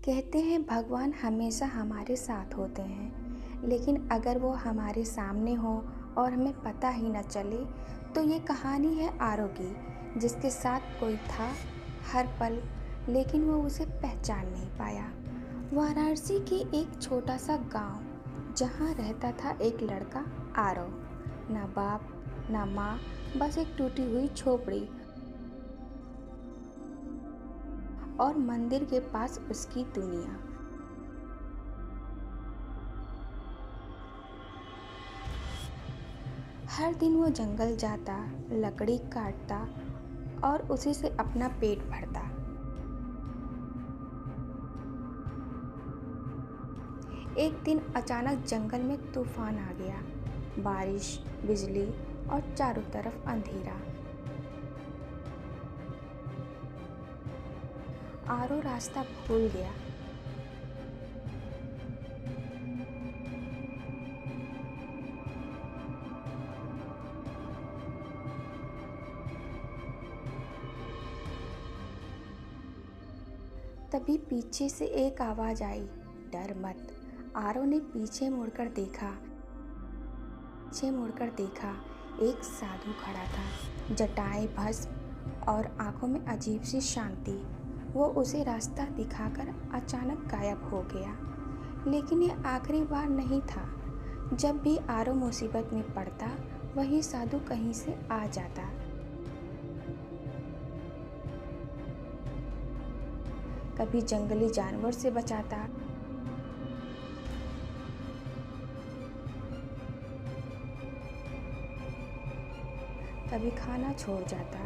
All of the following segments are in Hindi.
कहते हैं भगवान हमेशा हमारे साथ होते हैं, लेकिन अगर वो हमारे सामने हो और हमें पता ही न चले तो ये कहानी है आरव की, जिसके साथ कोई था हर पल, लेकिन वो उसे पहचान नहीं पाया। वाराणसी की एक छोटा सा गांव, जहां रहता था एक लड़का आरव। ना बाप ना माँ, बस एक टूटी हुई झोपड़ी और मंदिर के पास उसकी दुनिया। हर दिन वो जंगल जाता, लकड़ी काटता और उसी से अपना पेट भरता। एक दिन अचानक जंगल में तूफान आ गया। बारिश, बिजली और चारों तरफ अंधेरा। आरो रास्ता भूल गया। तभी पीछे से एक आवाज आई, डर मत। आरो ने पीछे मुड़कर देखा। एक साधु खड़ा था, जटाएं भस्म और आंखों में अजीब सी शांति। वो उसे रास्ता दिखाकर अचानक गायब हो गया। लेकिन ये आखिरी बार नहीं था। जब भी आरो मुसीबत में पड़ता, वही साधु कहीं से आ जाता। कभी जंगली जानवर से बचाता, कभी खाना छोड़ जाता।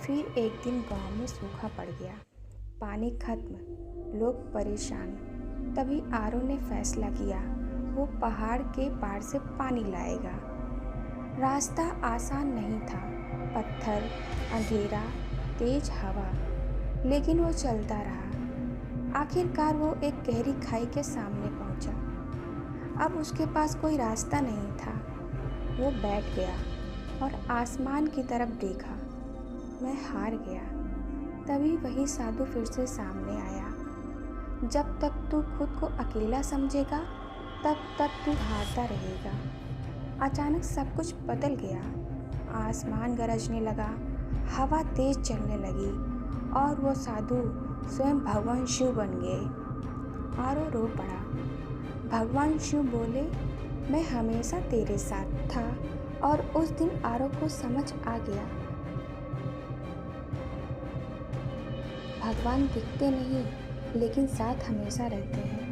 फिर एक दिन गांव में सूखा पड़ गया, पानी खत्म, लोग परेशान। तभी आरो ने फैसला किया, वो पहाड़ के पार से पानी लाएगा। रास्ता आसान नहीं था, पत्थर, अंधेरा, तेज हवा, लेकिन वो चलता रहा। आखिरकार वो एक गहरी खाई के सामने पहुंचा। अब उसके पास कोई रास्ता नहीं था। वो बैठ गया और आसमान की तरफ देखा। मैं हार गया। तभी वही साधु फिर से सामने आया। जब तक तू खुद को अकेला समझेगा, तब तक तू हारता रहेगा। अचानक सब कुछ बदल गया। आसमान गरजने लगा, हवा तेज चलने लगी और वो साधु स्वयं भगवान शिव बन गए। आरो रो पड़ा। भगवान शिव बोले, मैं हमेशा तेरे साथ था। और उस दिन आरो को समझ आ गया, भगवान दिखते नहीं, लेकिन साथ हमेशा रहते हैं।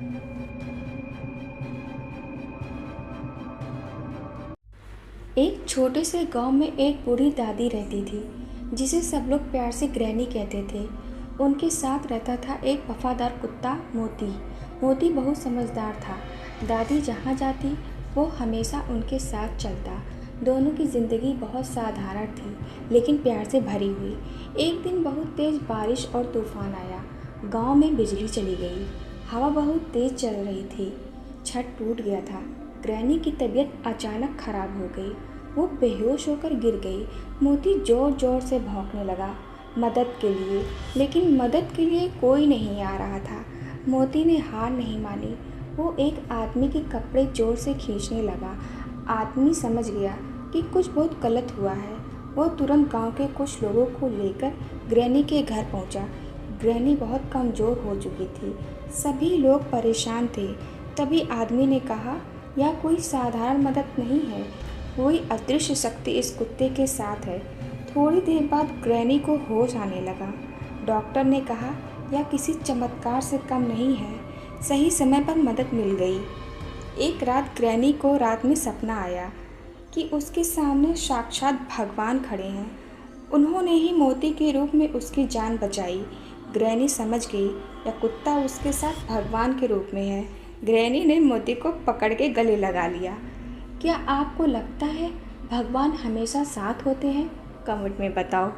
एक छोटे से गांव में एक बूढ़ी दादी रहती थी, जिसे सब लोग प्यार से ग्रैनी कहते थे। उनके साथ रहता था एक वफादार कुत्ता मोती। मोती बहुत समझदार था। दादी जहाँ जाती, वो हमेशा उनके साथ चलता। दोनों की ज़िंदगी बहुत साधारण थी, लेकिन प्यार से भरी हुई। एक दिन बहुत तेज़ बारिश और तूफान आया। गांव में बिजली चली गई, हवा बहुत तेज़ चल रही थी, छत टूट गया था। ग्रैनी की तबीयत अचानक खराब हो गई। वो बेहोश होकर गिर गई। मोती ज़ोर ज़ोर से भौंकने लगा मदद के लिए, लेकिन मदद के लिए कोई नहीं आ रहा था। मोती ने हार नहीं मानी। वो एक आदमी के कपड़े जोर से खींचने लगा। आदमी समझ गया कि कुछ बहुत गलत हुआ है। वो तुरंत गांव के कुछ लोगों को लेकर ग्रैनी के घर पहुंचा। ग्रैनी बहुत कमज़ोर हो चुकी थी। सभी लोग परेशान थे। तभी आदमी ने कहा, यह कोई साधारण मदद नहीं है, कोई अदृश्य शक्ति इस कुत्ते के साथ है। थोड़ी देर बाद ग्रैनी को होश आने लगा। डॉक्टर ने कहा, यह किसी चमत्कार से कम नहीं है। सही समय पर मदद मिल गई। एक रात ग्रैनी को रात में सपना आया कि उसके सामने साक्षात भगवान खड़े हैं। उन्होंने ही मोती के रूप में उसकी जान बचाई। ग्रैनी समझ गई, यह कुत्ता उसके साथ भगवान के रूप में है। ग्रैनी ने मोती को पकड़ के गले लगा लिया। क्या आपको लगता है भगवान हमेशा साथ होते हैं? कमेंट में बताओ।